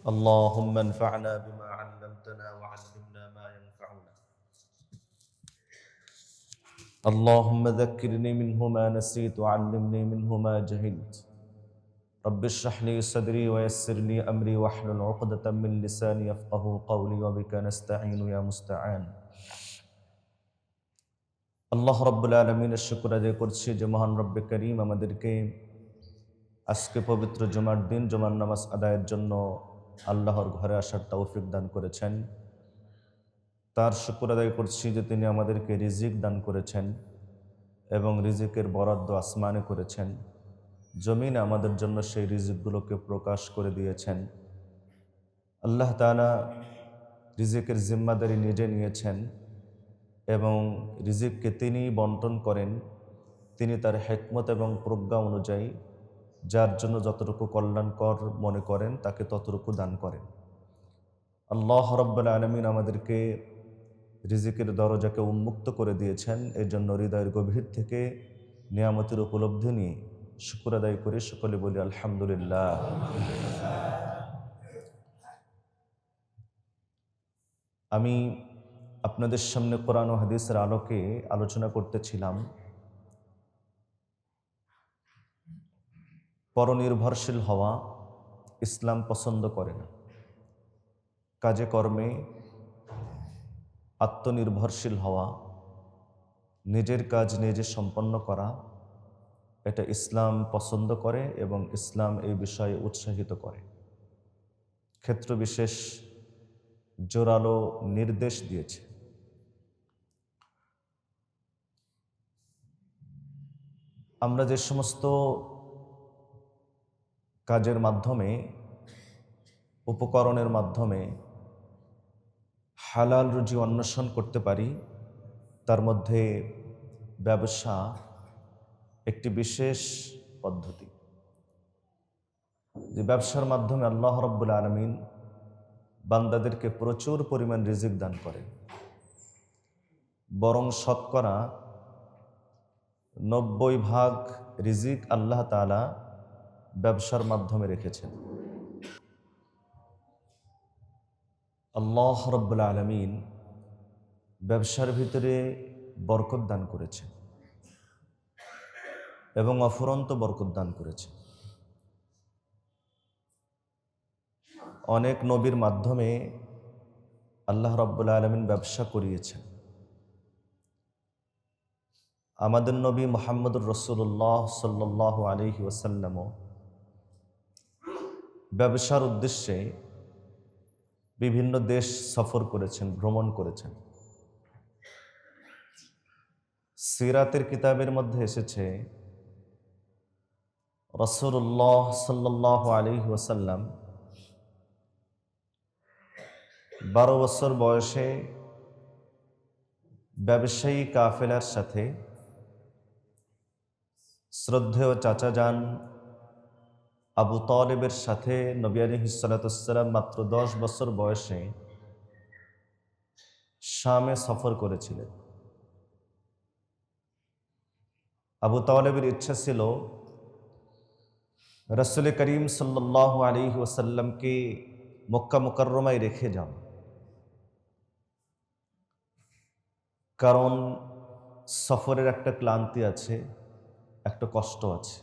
اللهم انفعنا بما علمتنا وعلمنا ما ينفعنا. اللهم ذكرني منه ما نسيت وعلمني منه ما جهلت. رب اشرح لي صدري ويسر لي امري واحلل عقدة من لساني يفقهوا قولي وبك نستعين يا مستعان. আল্লাহ রাব্বুল আলামিনের শুকর আদায় করছি যে মহান রব্বে করিম আমাদেরকে আজকে পবিত্র জুমার দিন জুমার নামাজ আদায়ের জন্য আল্লাহর ঘরে আসার তৌফিক দান করেছেন। তার শুকর আদায় করছি যে তিনি আমাদেরকে রিজিক দান করেছেন এবং রিজিকের বরাদ্দ আসমানে করেছেন, জমিনে আমাদের জন্য সেই রিজিকগুলোকে প্রকাশ করে দিয়েছেন। আল্লাহ তাআলা রিজিকের জিম্মাদারি নিজে নিয়েছেন এবং রিজিককে তিনি বন্টন করেন। তিনি তার হিকমত এবং প্রজ্ঞা অনুযায়ী যার জন্য যতটুকু কল্যাণকর মনে করেন তাকে ততটুকু দান করেন। আল্লাহ রাব্বুল আলামিন আমাদেরকে রিজিকের দরজাকে উন্মুক্ত করে দিয়েছেন। এর জন্য হৃদয়ের গভীর থেকে নিয়ামতের উপলব্ধি নিয়ে শুকর আদায় করে সকলে বলি আলহামদুলিল্লাহ। আমি আপনাদের সামনে কোরআন ও হাদিসের আলোকে আলোচনা করতেছিলাম পরনির্ভরশীল হওয়া ইসলাম পছন্দ করে না। কাজে কর্মে আত্মনির্ভরশীল হওয়া, নিজের কাজ নিজে সম্পন্ন করা, এটা ইসলাম পছন্দ করে এবং ইসলাম এই বিষয়ে উৎসাহিত করে। ক্ষেত্র বিশেষ জোরালো নির্দেশ দিয়েছে। আমরা যে সমস্ত কাজের মাধ্যমে, উপকরণের মাধ্যমে হালাল রুজি অন্বেষণ করতে পারি, তার মধ্যে ব্যবসা একটি বিশেষ পদ্ধতি। যে ব্যবসার মাধ্যমে আল্লাহ রাব্বুল আলামিন বান্দাদেরকে প্রচুর পরিমাণ রিজিক দান করেন। বরং শতকরা 90% রিজিক আল্লাহ তাআলা ব্যবসার মাধ্যমে রেখেছেন। আল্লাহ রাব্বুল আলামিন ব্যবসার ভিতরে বরকত দান করেছেন এবং অফুরন্ত বরকত দান করেছেন। অনেক নবীর মাধ্যমে আল্লাহ রাব্বুল আলামিন ব্যবসা করিয়েছেন। আমাদের নবী মুহাম্মদুর রাসূলুল্লাহ সাল্লাল্লাহু আলাইহি ওয়াসাল্লামও ব্যবসার উদ্দেশ্যে বিভিন্ন দেশ সফর করেছেন, ভ্রমণ করেছেন। সিরাতের কিতাবের মধ্যে এসেছে রাসূলুল্লাহ সাল্লাল্লাহু আলাইহি ওয়াসাল্লাম 12 বছর বয়সে ব্যবসায়ী কাফেলার সাথে শ্রদ্ধেয় চাচা যান আবু তালেবের সাথে নবী আলাইহিস সালাতু ওয়াস সালাম মাত্র 10 বছর বয়সে শামে সফর করেছিলেন। আবু তালেবের ইচ্ছা ছিল রাসূল করিম সাল্লাল্লাহু আলাইহি ওয়াসাল্লামকে মক্কা মুকাররমায় রেখে যান, কারণ সফরের একটা ক্লান্তি আছে, একটা কষ্ট আছে।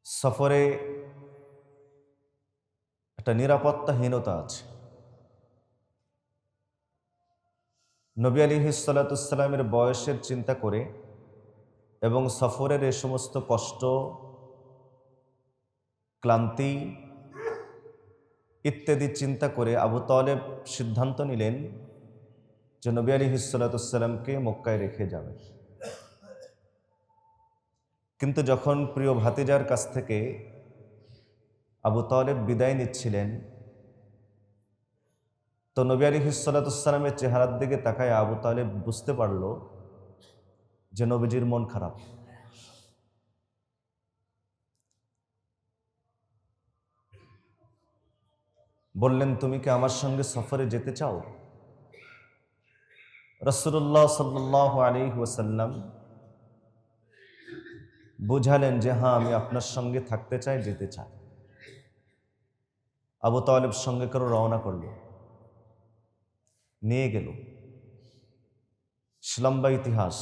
সফরে একটা নিরাপত্তাহীনতা আছে। নবী আলাইহিস সালাতু ওয়াস সালামের বয়সের চিন্তা করে এবং সফরের এই সমস্ত কষ্ট, ক্লান্তি ইত্যাদি চিন্তা করে আবু তালেব সিদ্ধান্ত নিলেন যে নবী আলাইহিস সালাতু ওয়াস সালামকে মক্কায় রেখে যাবেন। কিন্তু যখন প্রিয় ভাতিজার কাছ থেকে আবু তালেব বিদায় নিচ্ছিলেন, তো নবী আলাইহিস সালাতু ওয়াস সালামের চেহারার দিকে তাকায় আবু তালেব বুঝতে পারল যে নবীজির মন খারাপ। বললেন, তুমি কি আমার সঙ্গে সফরে যেতে চাও? রাসূলুল্লাহ সাল্লাল্লাহু আলাইহি ওয়াসাল্লাম বুঝালেন যে হ্যাঁ, আমি আপনার সঙ্গে থাকতে চাই, যেতে চাই। আবু তালেব সঙ্গে করে রওনা করলো, নিয়ে গেল। লম্বা ইতিহাস।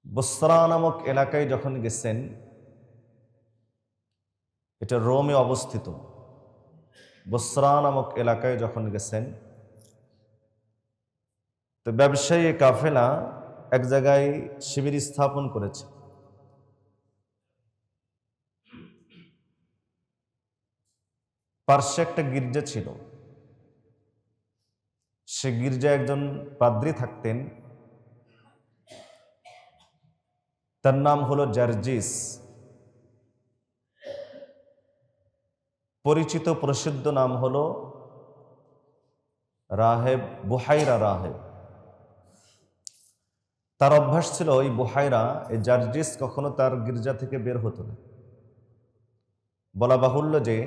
বসরা নামক এলাকায় যখন গেছেন, এটা রোমে অবস্থিত, বসরা নামক এলাকায় যখন গেছেন, তো ব্যবসায়ী কাফেলা এক জায়গায় শিবির স্থাপন করেছে। পার্শ্বে একটা গির্জা ছিল, সে গির্জায় একজন পাদ্রী থাকতেন, তার নাম হলো জার্জিস। পরিচিত প্রসিদ্ধ নাম হলো রাহেব, বুহাইরা রাহেব। তার অভ্যাস ছিল ওই বুহাইরা, এই জার্জিস কখনো তার গির্জা থেকে বের হতো না। বলা বাহুল্য যে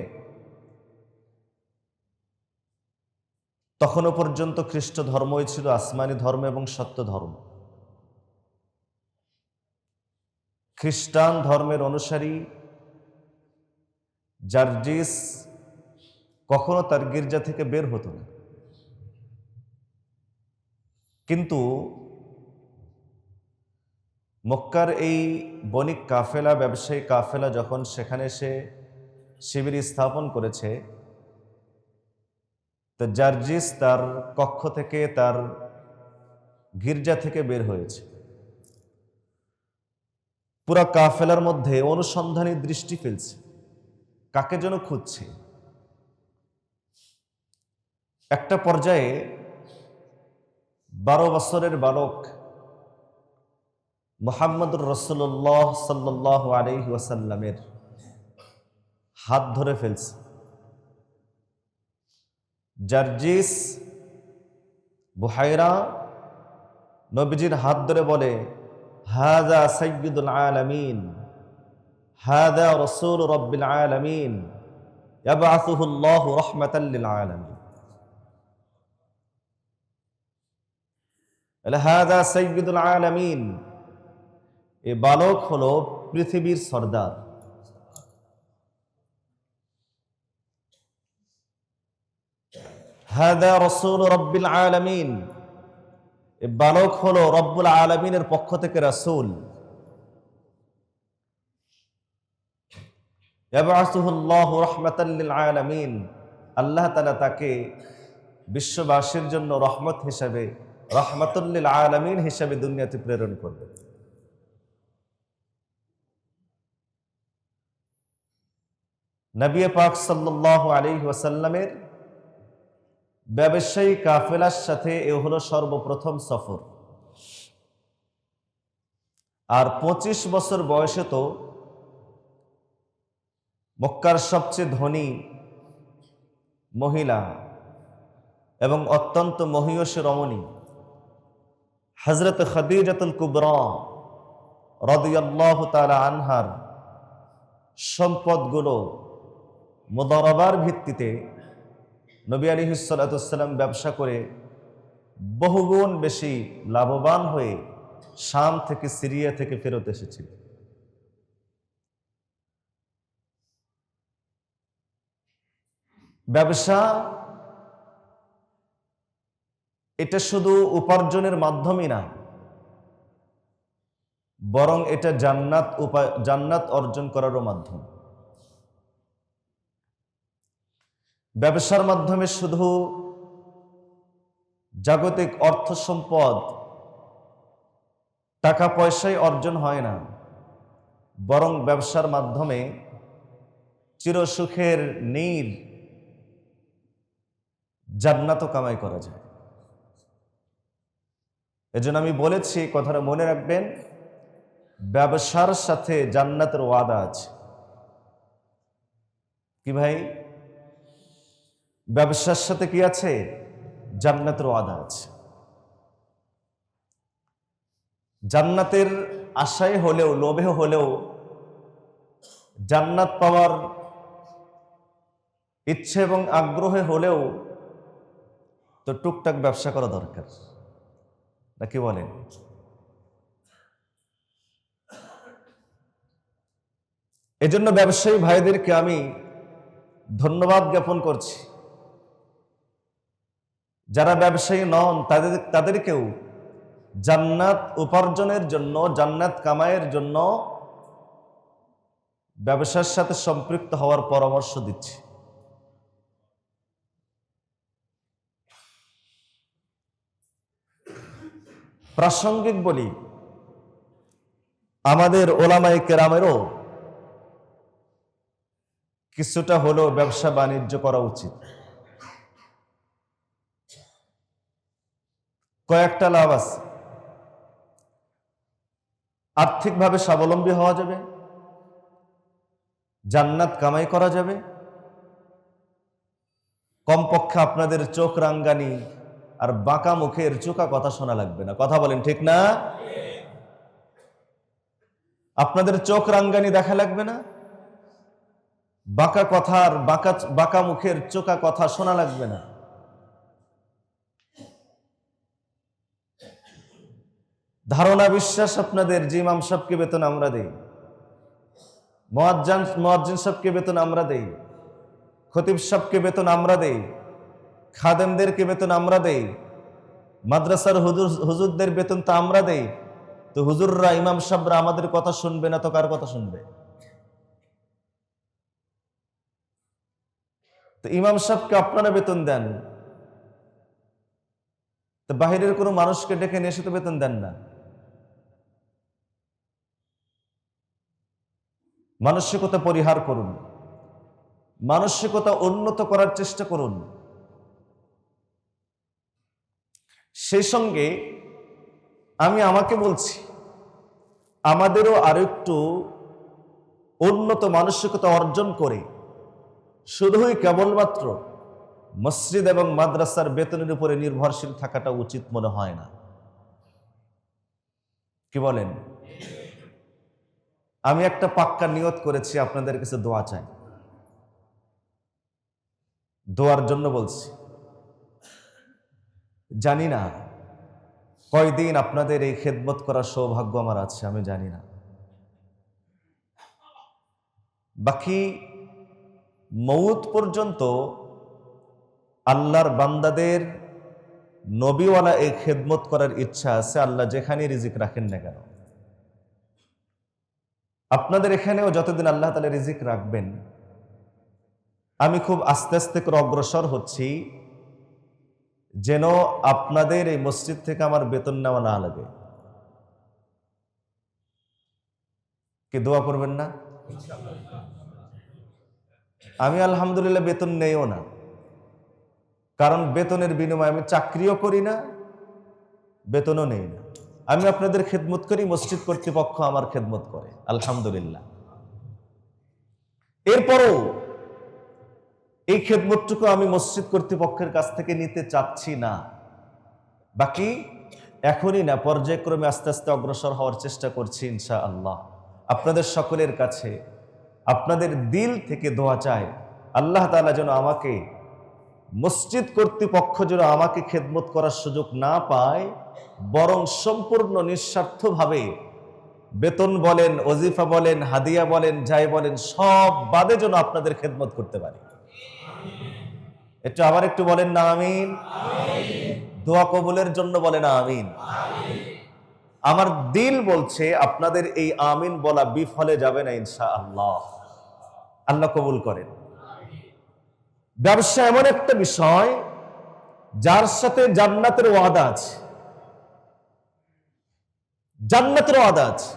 তখনও পর্যন্ত খ্রিস্ট ধর্মই ছিল আসমানি ধর্ম এবং সত্য ধর্ম। খ্রিস্টান ধর্মের অনুসারী জার্জিস কখনো তার গির্জা থেকে বের হতো না। কিন্তু মক্কার এই বণিক কাফেলা, ব্যবসায়ী কাফেলা যখন সেখানে সে শিবির স্থাপন করেছে, তো জার্জিস তার কক্ষ থেকে, তার গির্জা থেকে বের হয়েছে। পুরা কাফেলার মধ্যে অনুসন্ধানী দৃষ্টি ফেলছে, কাকে যেন খুঁজছে। একটা পর্যায়ে 12 বছরের বালক মুহাম্মদুর রাসূলুল্লাহ সাল্লাল্লাহু আলাইহি ওয়াসাল্লামের হাত ধরে ফেলছে। জার্জিস, বুহাইরা নবীজির হাত ধরে বলে, হাযা সাইয়্যিদুল আলামিন, হাযা রাসূল রাব্বিল আলামিন, ইয়াবআসুহুল্লাহু রাহমাতাল লিল আলামিন। হাযা সাইয়্যিদুল আলামিন, এই বালক হলো পৃথিবীর সর্দার। হাযা রাসূল রাব্বিল আলামিন, এই বালক হলো রব্বুল আলামিনের পক্ষ থেকে রাসূল। ইয়াবআসুহুল্লাহু রাহমাতাল লিল আলামিন, আল্লাহ তাআলা তাকে বিশ্ববাসীর জন্য রহমত হিসাবে, রাহমাতুল লিল আলামিন হিসাবে দুনিয়াতে প্রেরণ করবে। নবী পাক সাল্লাল্লাহু আলাইহি ওয়াসাল্লামের ব্যবসায়ী কাফেলার সাথে এ হলো সর্বপ্রথম সফর। আর 25 বছর বয়সে তো মক্কার সবচেয়ে ধনী মহিলা এবং অত্যন্ত মহীয়সী রমণী হযরত খাদিজাতুল কুবরা রাদিয়াল্লাহু তাআলা আনহার সম্পদগুলো মুদারাবার ভিত্তিতে নবী আলাইহিস সালাতু ওয়াস সালাম ব্যবসা করে বহুগুণ বেশি লাভবান হয়ে শাম থেকে, সিরিয়া থেকে ফেরত এসেছিল। ব্যবসা এটা শুধু উপার্জনের মাধ্যমই না, বরং এটা জান্নাত অর্জন করারও মাধ্যম। ব্যবসার মাধ্যমে শুধু জাগতিক অর্থ সম্পদ, টাকা পয়সাই অর্জন হয় না, বরং ব্যবসার মাধ্যমে চিরসুখের নীর জান্নাতও কামাই করা যায়। এজন্য আমি বলেছি, কথাটা মনে রাখবেন, ব্যবসার সাথে জান্নাতের ওয়াদা আছে। কি ভাই? ব্যবসার সাথে কি আছে? জান্নাতের ওয়াদা আছে। জান্নাতের আশায় হলেও, লোভে হলেও, জান্নাত পাওয়ার ইচ্ছে এবং আগ্রহে হলেও তো টুকটাক ব্যবসা করা দরকার, নাকি বলেন? এজন্য ব্যবসায়ী ভাইদেরকে আমি ধন্যবাদ জ্ঞাপন করছি। যারা ব্যবসায়ী নন তাদেরকেও জান্নাত উপার্জনের জন্য, জান্নাত কামাইয়ের জন্য ব্যবসার সাথে সম্পৃক্ত হওয়ার পরামর্শ দিচ্ছি। প্রাসঙ্গিক বলি, আমাদের ওলামায়ে কেরামেরও কিছুটা হলেও ব্যবসা বাণিজ্য করা উচিত। কয়েকটা লাভ আছে। আর্থিকভাবে স্বাবলম্বী হওয়া যাবে, জান্নাত কামাই করা যাবে, কমপক্ষে আপনাদের চোখ রাঙ্গানি আর বাঁকা মুখের চোকা কথা শোনা লাগবে না। কথা বলেন ঠিক না? আপনাদের চোখ রাঙ্গানি দেখা লাগবে না, বাঁকা কথার বাঁকা মুখের চোকা কথা শোনা লাগবে না। ধারণা বিশ্বাস আপনাদের যে ইমাম সাহেবকে বেতন আমরা দেই, মুয়াজ্জিন সাহেবকে বেতন আমরা দেই, খতিব সাহেবকে বেতন আমরা দেই, খাদেমদেরকে বেতন আমরা দেই, মাদ্রাসার হুজুরদের বেতন তো আমরা দেই। তো হুজুররা, ইমাম সাহেবরা আমাদের কথা শুনবে না তো কার কথা শুনবে? তো ইমাম সাহেবকে আপনারা বেতন দেন, তো বাহিরের কোনো মানুষকে ডেকে নিয়ে এসে তো বেতন দেন না। মানসিকতা পরিহার করুন, মানসিকতা উন্নত করার চেষ্টা করুন। সেই সঙ্গে আমি আমাকে বলছি, আমাদেরও আরো একটু উন্নত মানসিকতা অর্জন করে শুধুই কেবলমাত্র মসজিদ এবং মাদ্রাসার বেতনের উপরে নির্ভরশীল থাকাটা উচিত মনে হয় না। কি বলেন? আমি একটা পাক্কা নিয়ত করেছি, আপনাদের কাছে দোয়া চাই। দোয়ার জন্য বলছি। জানি না কয়দিন আপনাদের এই খেদমত করার সৌভাগ্য আমার আছে, আমি জানি না। বাকি মউত পর্যন্ত আল্লাহর বান্দাদের নবীওয়ালা এই খেদমত করার ইচ্ছা আছে, আল্লাহ যেখানে রিজিক রাখেন না কেন। আপনাদের এখানেও যতদিন আল্লাহ তাআলা রিজিক রাখবেন, আমি খুব আস্তে আস্তে করে অগ্রসর হচ্ছি যেন আপনাদের এই মসজিদ থেকে আমার বেতন নেওয়া না লাগে। কি দোয়া করবেন না? আমি আলহামদুলিল্লাহ বেতন নেইও না, কারণ বেতনের বিনিময়ে আমি চাকরিও করি না, বেতনও নেই না। আমি আপনাদের খেদমত করি, মসজিদ কর্তৃপক্ষ আমার খেদমত করে, আলহামদুলিল্লাহ। এরপরও এই খেদমতটুকু আমি মসজিদ কর্তৃপক্ষের কাছ থেকে নিতে চাচ্ছি না। বাকি এখনই না, পর্যায়ক্রমে আস্তে আস্তে অগ্রসর হওয়ার চেষ্টা করছি ইনশাআল্লাহ। আপনাদের সকলের কাছে আপনাদের দিল থেকে দোয়া চাই, আল্লাহ তাআলা যেন আমাকে, মসজিদ কর্তৃপক্ষ যেন আমাকে খেদমত করার সুযোগ না পায়, বরং সম্পূর্ণ নিঃস্বার্থভাবে বেতন বলেন, ওজিফা বলেন, হাদিয়া বলেন, যাই বলেন, সব বাদে যেন আপনাদের খেদমত করতে পারি। আবার একটু বলেন না আমিন। দোয়া কবুলের জন্য বলেন আমিন। আমার দিল বলছে আপনাদের এই আমিন বলা বিফলে যাবে না ইনশাআল্লাহ। আল্লাহ কবুল করেন। ব্যবসা এমন একটা বিষয় যার সাথে জান্নাতের ওয়াদা আছে, জান্নাতের ওয়াদা আছে।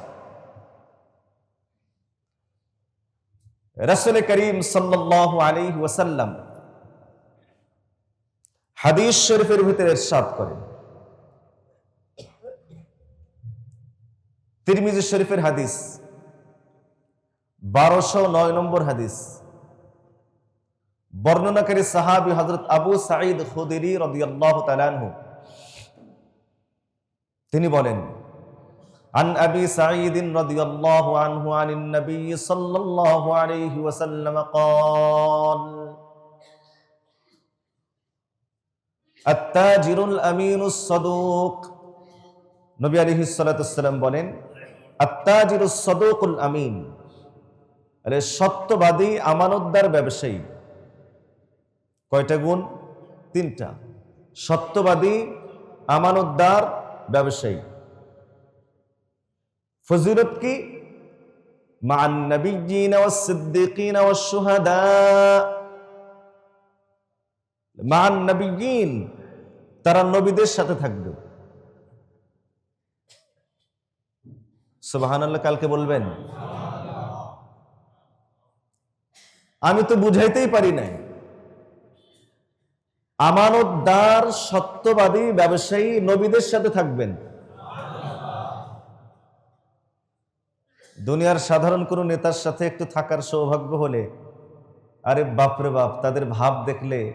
রাসূল করিম সাল্লাল্লাহু আলাইহি ওয়াসাল্লাম হাদিস শরীফের ভিতরে ইরশাদ করেন, তিরমিজি শরীফের হাদিস 1209 নম্বর হাদিস, বর্ণনাকারী সাহাবী হযরত আবু সাঈদ খুদরি রাদিয়াল্লাহু তাআলা আনহু, তিনি বলেন, عن أبي سعيد رضي الله عنه عن النبي صلى الله عليه وسلم قال التاجر الأمين الصدوق, নবী আলাইহিস সালাতু ওয়াস সালাম বলেন, التاجر الصدوق الأمين, আরে সত্যবাদী, আমানতদার, ব্যবসায়ী, কয়টা গুণ? তিনটা। সত্যবাদী, আমানতদার, ব্যবসায়ী। ফজিলত কি? মা'আন নাবিয়্যিনা ওয়াস সিদ্দীকিনা ওয়াশ শুহাদা। মা'আন নাবিয়্যিন, তারা নবীদের সাথে থাকবে। সুবহানাল্লাহ কালকে বলবেন। আমি তো বুঝাইতেই পারি নাই। আমানতদার, সত্যবাদী, ব্যবসায়ী নবীদের সাথে থাকবেন। দুনিয়ার সাধারণ কোনো নেতার সাথে একটু থাকার সৌভাগ্য হলে, আরে বাপরে বাপ, তাদের ভাব দেখলে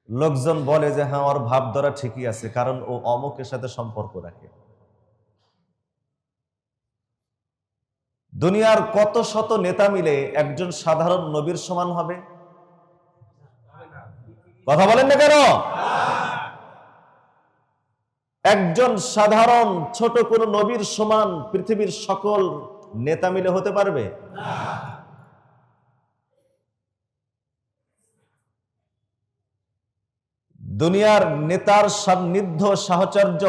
লোকজন বলে যে হ্যাঁ, ওর ভাব ধরা ঠিকই আছে, কারণ ও অমুকের সাথে সম্পর্ক রাখে। দুনিয়ার কত শত নেতা মিলে একজন সাধারণ নবীর সমান হবে? কথা বলেন না কেন? একজন সাধারণ ছোট কোন নবীর সমান পৃথিবীর সকল নেতা মিলে হতে পারবে? দুনিয়ার নেতার সান্নিধ্য, সাহচর্য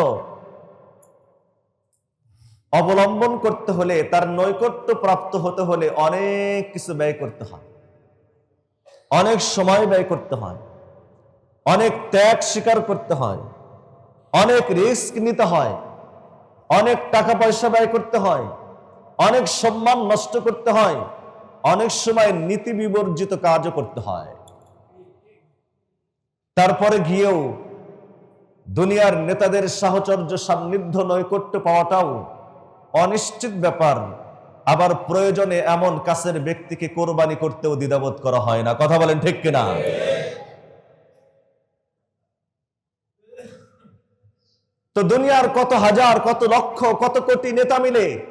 অবলম্বন করতে হলে, তার নৈকট্য প্রাপ্ত হতে হলে অনেক কিছু ব্যয় করতে হয়, অনেক সময় ব্যয় করতে হয়, অনেক ত্যাগ স্বীকার করতে হয়, অনেক রিস্ক নিতে হয়, অনেক টাকা পয়সা ব্যয় করতে হয়, অনেক সম্মান নষ্ট করতে হয়, অনেক সময় নীতি বিবর্জিত কাজও করতে হয়। তারপরে গিয়েও দুনিয়ার নেতাদের সাহচর্য, সান্নিধ্য, নৈকট্য পাওয়াটাও অনিশ্চিত ব্যাপার। আবার প্রয়োজনে এমন কাছের ব্যক্তিকে কোরবানি করতেও দ্বিধাবোধ করা হয় না। কথা বলেন ঠিক কিনা? তো দুনিয়ার কত হাজার, কত লক্ষ, কত কোটি নেতা মিলে,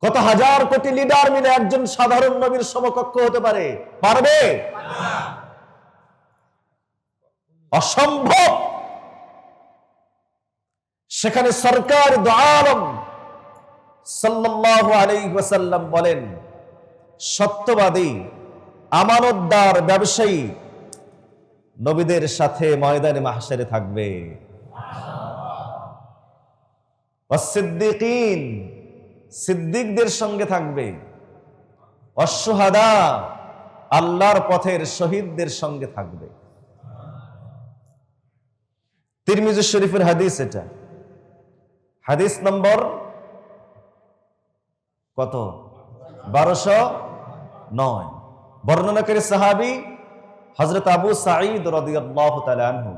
কত হাজার কোটি লিডার মিলে একজন সাধারণ নবীর সমকক্ষ হতে পারে? পারবে? অসম্ভব। সেখানে সরকার দু আলম সাল্লাল্লাহু আলাইহি ওয়াসাল্লাম বলেন, সত্যবাদী, আমানতদার, ব্যবসায়ী নবীদের সাথে ময়দানে মাহশারে থাকবে। ওয়াসসিদ্দীকিন, সিদ্দিকদের সঙ্গে থাকবে। ওয়াশ-শুহাদা, আল্লাহর পথের শহীদদের সঙ্গে থাকবে। তিরমিজি শরীফের হাদিস এটা। হাদিস নম্বর কত? 1209। বর্ণনাকারী সাহাবী হযরত আবু সাঈদ রাদিয়াল্লাহু তাআলা আনহু।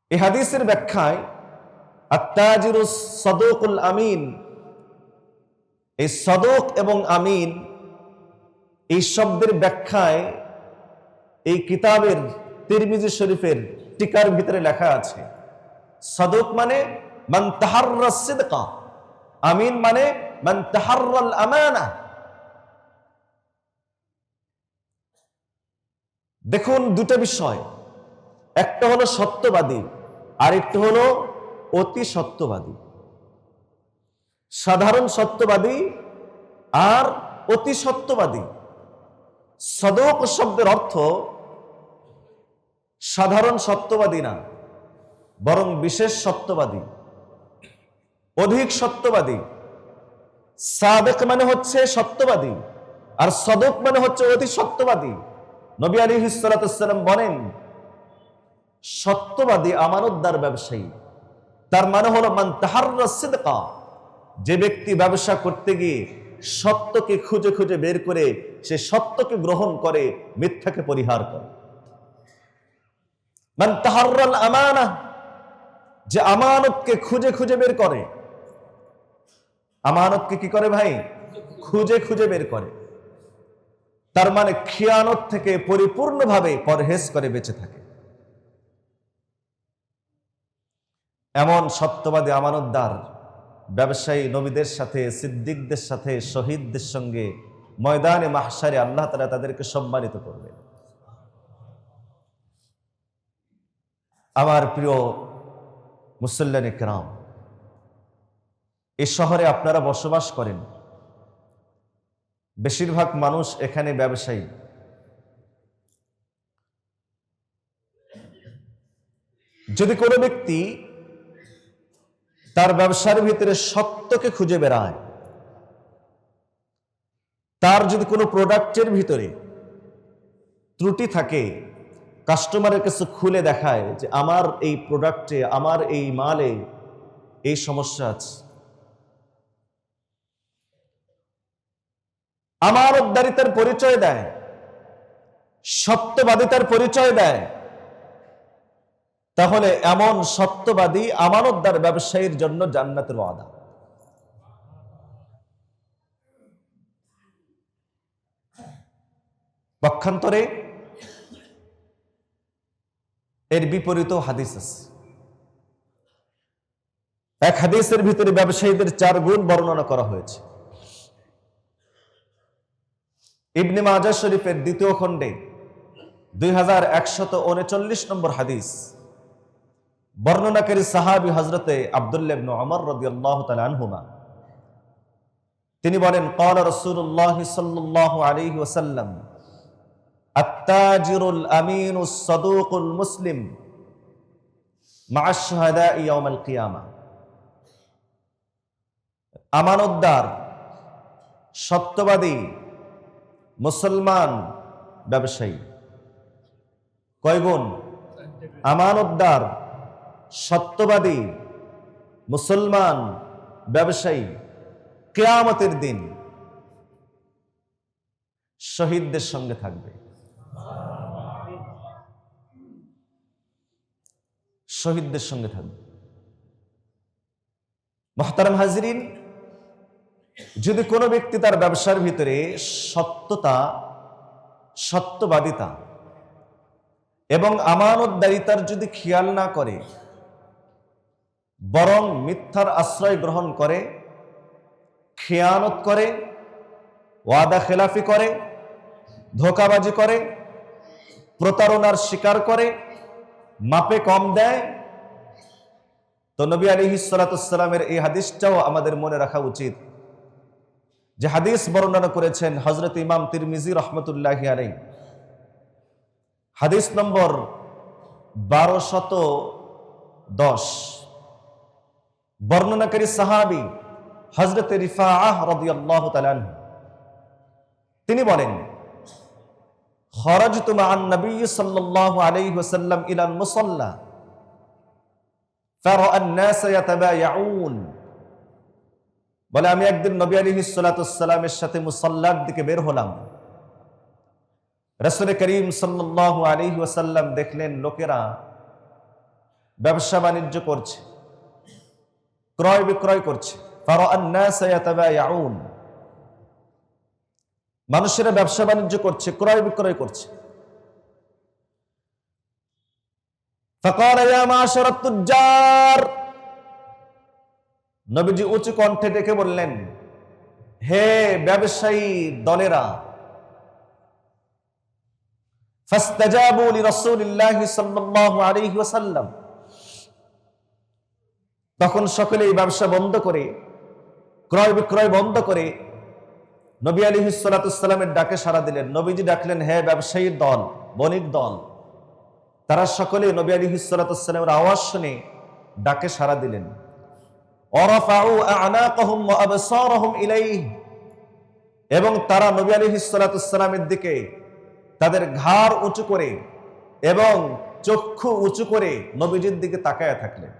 এই হাদিসের ব্যাখ্যায় আত-তাজিরুস সাদুকুল আমিন, এই সাদুক এবং আমিন এই শব্দের ব্যাখ্যায় এই কিতাবের তিরমিজি শরীফের টিকার ভিতরে লেখা আছে, সাদুক মানে মান তাহাররাস সিদকা, আমিন মানে মান তাহাররাল আমানা। দেখুন দুটো বিষয়, একটা হলো সত্যবাদী, আর একটা হলো অতি সত্যবাদী। সাধারণ সত্যবাদী আর অতি সত্যবাদী। সাদুক শব্দের অর্থ সাধারণ সত্যবাদী না, বরং বিশেষ সত্যবাদী, অধিক সত্যবাদী। সাদেক মানে হচ্ছে সত্যবাদী, আর সাদুক মানে হচ্ছে অতি সত্যবাদী। নবী আলাইহিস সালাতু ওয়াস সালাম বলেন, সত্যবাদী, আমানতদার, ব্যবসায়ী, তার মানে হলো মান তাহাররাস সিদকা, যে ব্যক্তি ব্যবসা করতে গিয়ে সত্যকে খুঁজে খুঁজে বের করে সে সত্যকে গ্রহণ করে, মিথ্যাকে পরিহার করে। মান তাহাররাল আমানা, যে আমানতকে খুঁজে খুঁজে বের করে। আমানতকে কি করে ভাই? খুঁজে খুঁজে বের করে। তার মানে খিয়ানত থেকে পরিপূর্ণভাবে পরহেজ করে বেঁচে থাকে। এমন সত্যবাদী, আমানতদার, ব্যবসায়ী নবীদের সাথে, সিদ্দিকদের সাথে, শহীদদের সঙ্গে ময়দানে মাহশারে আল্লাহ তাআলা তাদেরকে সম্মানিত করবেন। আমার প্রিয় মুসল্লিয়ানে কেরাম, এই শহরে আপনারা বসবাস করেন, বেশিরভাগ মানুষ এখানে ব্যবসায়ী। যদি কোনো ব্যক্তি তার ব্যবসার ভিতরে সত্যকে খুঁজে বেড়ায়, তার যদি কোনো প্রোডাক্টের ভিতরে ত্রুটি থাকে, কাস্টমারের কাছে খুলে দেখায় যে আমার এই প্রোডাক্টে, আমার এই মালে এই সমস্যা আছে, আমানতদারিতার পরিচয় দেয়, সত্যবাদিতার পরিচয় দেয়, তাহলে এমন সত্যবাদী আমানতদার ব্যবসায়ীর জন্য জান্নাতের ওয়াদা। পক্ষান্তরে এর বিপরীত হাদিস আছে। এক হাদিসের ভিতরে ব্যবসায়ীদের 4 গুণ বর্ণনা করা হয়েছে। ইবনে মাজাহ শরীফের 2য় খণ্ডে 2139 নম্বর হাদিস। বর্ণনাকারী সাহাবী হযরতে আব্দুল্লাহ ইবনে ওমর রাদিয়াল্লাহু তাআলা আনহুমা, তিনি বলেন, ক্বালা রাসূলুল্লাহ সাল্লাল্লাহু আলাইহি ওয়াসাল্লাম, আত-তাজিরুল আমিনুস সাদুকুল মুসলিম মা'আশ শুহাদা'i ইয়াউমাল কিয়ামা। আমানতদার, সত্যবাদী মুসলমান ব্যবসায়ী। কয় গুণ? আমানতদার, সত্যবাদী মুসলমান ব্যবসায়ী কিয়ামতের দিন শহীদদের সঙ্গে থাকবে। শহীদদের সঙ্গে থাকবে। মুহতারাম হাজিরিন, যদি কোনো ব্যক্তি তার ব্যবসার ভিতরে সত্যতা, সত্যবাদিতা এবং আমানতদারিতার যদি খেয়াল না করে, বরং মিথ্যার আশ্রয় গ্রহণ করে, খেয়ানত করে, ওয়াদা খেলাফি করে, ধোঁকাবাজি করে, প্রতারণার শিকার করে, মাপে কম দেয়, তো নবী আলাইহিস সালাতু ওয়াস সালামের এই হাদিসটাও আমাদের মনে রাখা উচিত, যে হাদিস বর্ণনা করেছেন হযরত ইমাম তিরমিজি রাহমাতুল্লাহি আলাইহি, হাদিস নম্বর 1210। বর্ণনাকারী সাহাবী হযরত রিফাআহ রাদিয়াল্লাহু তাআলা আনহু, তিনি বলেন, খরাজতু মা'আন নবী সাল্লাল্লাহু আলাইহি ওয়াসাল্লাম ইলাল মুসাল্লা ফারাআ আন-নাস ইয়াতাবায়াউন। বলে, আমি একদিন নবী আলাইহিস সালাতু ওয়াস সালামের সাথে মুসাল্লার দিকে বের হলাম। রাসূল করিম সাল্লাল্লাহু আলাইহি ওয়াসাল্লাম দেখলেন লোকেরা ব্যবসা বাণিজ্য করছে, ক্রয় বিক্রয় করছে। ফারাআ আন-নাস ইয়াতাবায়াউন, মানুষেরা ব্যবসা বাণিজ্য করছে, ক্রয় বিক্রয় করছে। ফাকালা ইয়া মা'শারাত তুজ্জার, নবীজি উঁচু কণ্ঠে ডেকে বললেন, হে ব্যবসায়ী দলেরা। ফাস্তাজাবু লিরাসূলিল্লাহি সাল্লাল্লাহু আলাইহি ওয়াসাল্লাম, তখন সকলেই ব্যবসা বন্ধ করে, ক্রয় বিক্রয় বন্ধ করে নবী আলাইহিস সালাতু ওয়াস সালামের ডাকে সাড়া দিলেন। নবীজি ডাকলেন, হে ব্যবসায়ীর দল, বণিক দল। তারা সকলে নবী আলাইহিস সালাতু ওয়াস সালামের আওয়াজ শুনে ডাকে সাড়া দিলেন। ওয়ারাফাউ আ'নাকাহুম ওয়া আবসারহুম ইলাইহি, এবং তারা নবী আলাইহিস সালাতু ওয়াস সালামের দিকে তাদের ঘাড় উঁচু করে এবং চক্ষু উঁচু করে নবীজির দিকে তাকায়া থাকলেন।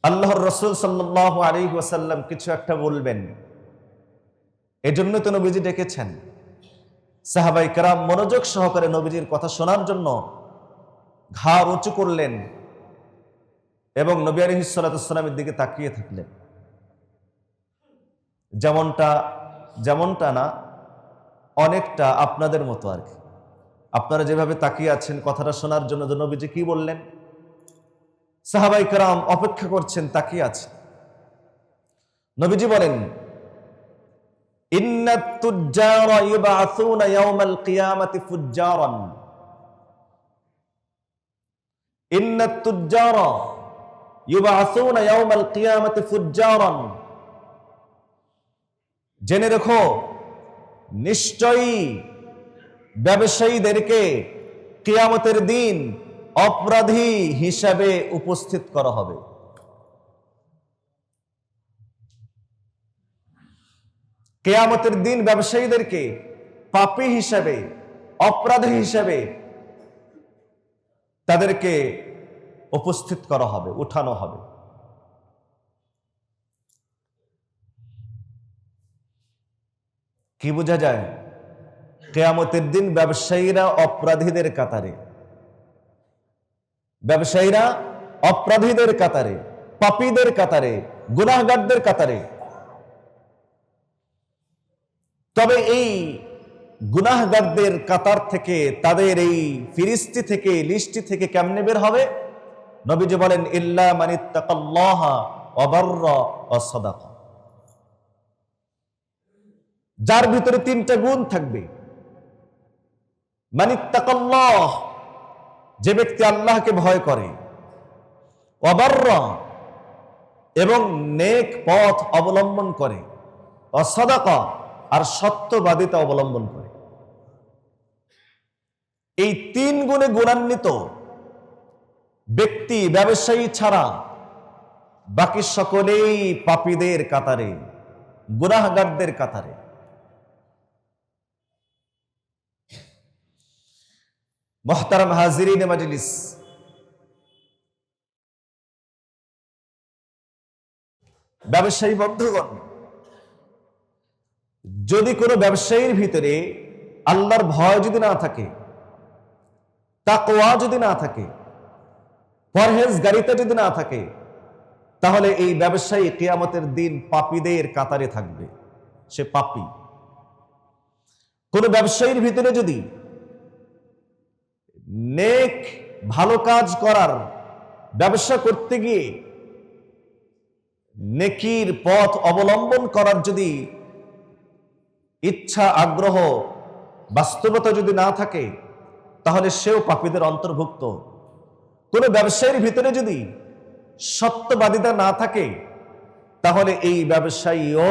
আল্লাহর রাসূল সাল্লাল্লাহু আলাইহি ওয়াসাল্লাম কিছু একটা বলবেন, এজন্য তো নবীজি ডেকেছেন। সাহাবায়ে কেরাম মনোযোগ সহকারে নবীজির কথা শোনার জন্য ঘাড় উঁচু করলেন এবং নবী আলাইহিস সালাতু ওয়াস সালামের দিকে তাকিয়ে থাকলেন। যেমনটা না, অনেকটা আপনাদের মতো আর কি। আপনারা যেভাবে তাকিয়ে আছেন কথাটা শোনার জন্য, যে নবীজি কি বললেন, সাহাবায়ে কেরাম অপেক্ষা করছেন, তাকিয়ে আছেন। নবীজি বলেন, ইন্নাত তুজ্জারা ইউবআসুনা ইয়াওমাল কিয়ামাতি ফুজ্জারান, ইন্নাত তুজ্জারা ইউবআসুনা ইয়াওমাল কিয়ামাতি ফুজ্জারান, জেনে রেখো নিশ্চয়ই ব্যবসায়ীদেরকে কিয়ামতের দিন অপরাধী হিসাবে উপস্থিত করা হবে। কিয়ামতের দিন ব্যবসায়ীদেরকে পাপী হিসাবে, অপরাধী হিসাবে তাদেরকে উপস্থিত করা হবে, উঠানো হবে। কি বোঝা যায়? কিয়ামতের দিন ব্যবসায়ীরা অপরাধীদের কাতারে, ব্যবসায়ীরা অপরাধীদের কাতারে, পাপীদের কাতারে, গুনাহগারদের কাতারে। তবে এই গুনাহগারদের কাতার থেকে, তাদের এই ফিরিস্তি থেকে, লিস্টি থেকে কেমনে বের হবে? নবীজি বলেন, ইল্লা মানিত্তাকাল্লাহা ওয়া বাররা ওয়া সাদাকা, যার ভিতরে তিনটা গুণ থাকবে। মানিত্তাকাল্লাহ, যে ব্যক্তি আল্লাহকে ভয় করে, ওয়া বাররা, এবং নেক পথ অবলম্বন করে, ওয়া সাদাকা, আর সত্যবাদিতা অবলম্বন করে। এই তিন গুণে গুণান্বিত ব্যক্তি, ব্যবসায়ী ছাড়া বাকি সকলেই পাপীদের কাতারে, গুনাহগারদের কাতারে। মুহতারাম হাজিরিনে মাজলিস, ব্যবসায়ী বন্ধুগণ, যদি কোনো ব্যবসায়ীর ভিতরে আল্লাহর ভয় যদি না থাকে, তাকওয়া যদি না থাকে, পরহেজগারিতা যদি না থাকে, তাহলে এই ব্যবসায়ী কিয়ামতের দিন পাপীদের কাতারে থাকবে, সে পাপী। কোন ব্যবসায়ীর ভিতরে যদি নেক ভালো কাজ করার, ব্যবসা করতে গিয়ে নেকির পথ অবলম্বন করার যদি ইচ্ছা, আগ্রহ, বাস্তবতা যদি না থাকে, তাহলে সেও পাপীদের অন্তর্ভুক্ত। কোন ব্যবসায়ীর ভিতরে যদি সত্যবাদিতা না থাকে, তাহলে এই ব্যবসায়ীও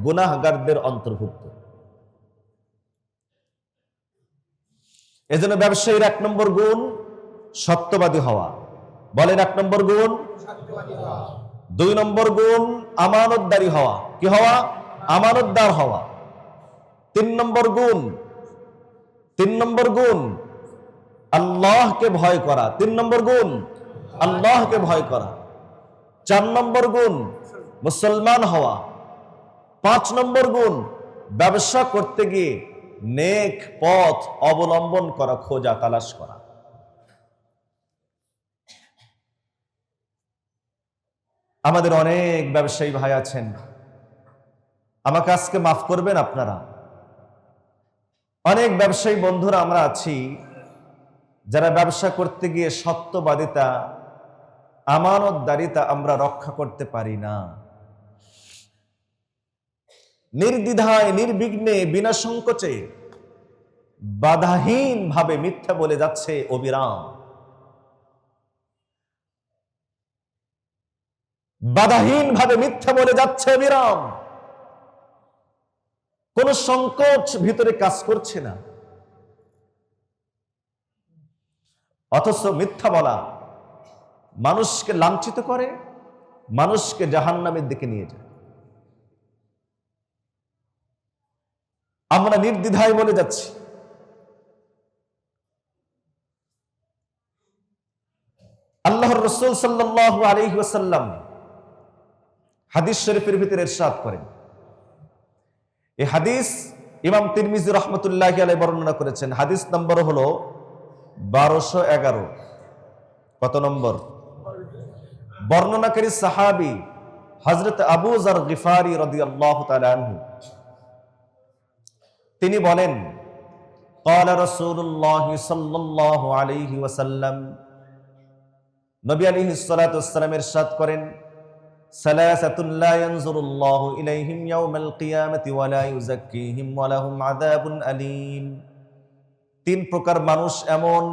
গুনাহগারদের অন্তর্ভুক্ত। এজন্য ব্যবসায়ীর 1 নম্বর গুণ সত্যবাদী হওয়া। বলেন, 1 নম্বর গুণ। 2 নম্বর গুণ আমানতদারি হওয়া। কি হওয়া? আমানতদার হওয়া। 3 নম্বর গুণ আল্লাহকে ভয় করা। 3 নম্বর গুণ আল্লাহকে ভয় করা। 4 নম্বর গুণ মুসলমান হওয়া। 5 নম্বর গুণ ব্যবসা করতে গিয়ে নেক পথ অবলম্বন করা, খোঁজা তালাশ করা। আমাদের অনেক ব্যবসায়ী ভাই আছেন, আমাকে আজকে মাফ করবেন আপনারা, অনেক ব্যবসায়ী বন্ধুরা আমরা আছি যারা ব্যবসা করতে গিয়ে সত্যবাদিতা, আমানতদারিতা আমরা রক্ষা করতে পারি না। নির্দ্বিধায়, নির্বিঘ্নে, বিনা সংকোচে, বাধাহীন ভাবে মিথ্যা বলে যাচ্ছে অবিরাম। বাধাহীন ভাবে মিথ্যা বলে যাচ্ছে অবিরাম। কোন সংকোচ ভিতরে কাজ করছে না। অথচ মিথ্যা বলা মানুষকে লাঞ্ছিত করে, মানুষকে জাহান্নামের দিকে নিয়ে যায়। আমরা নির্দ্বিধায় বলে যাচ্ছি। আল্লাহর রাসূল সাল্লাল্লাহু আলাইহি ওয়াসাল্লাম হাদিস শরীফের ভিতরে ইরশাদ করেন, এই হাদিস ইমাম তিরমিজি রাহমাতুল্লাহি আলাইহি বর্ণনা করেছেন। হাদিস নম্বর হলো 1211। কত নম্বর? বর্ণনাকারী সাহাবী হযরত আবু যার গিফারি রাদিয়াল্লাহু তাআলা আনহু, তিনি বলেন, ক্বালা রাসূলুল্লাহ সাল্লাল্লাহু আলাইহি ওয়াসাল্লাম, নবী আলাইহিস সালাতু ওয়াসসালাম ইরশাদ করেন, সালাসাতুন লা ইয়ানজুরুল্লাহু ইলাইহিম ইয়াওমাল কিয়ামাতি ওয়া লা ইউযাক্কিহিম ওয়া লাহুম আযাবুন আলীম। 3 প্রকার মানুষ এমন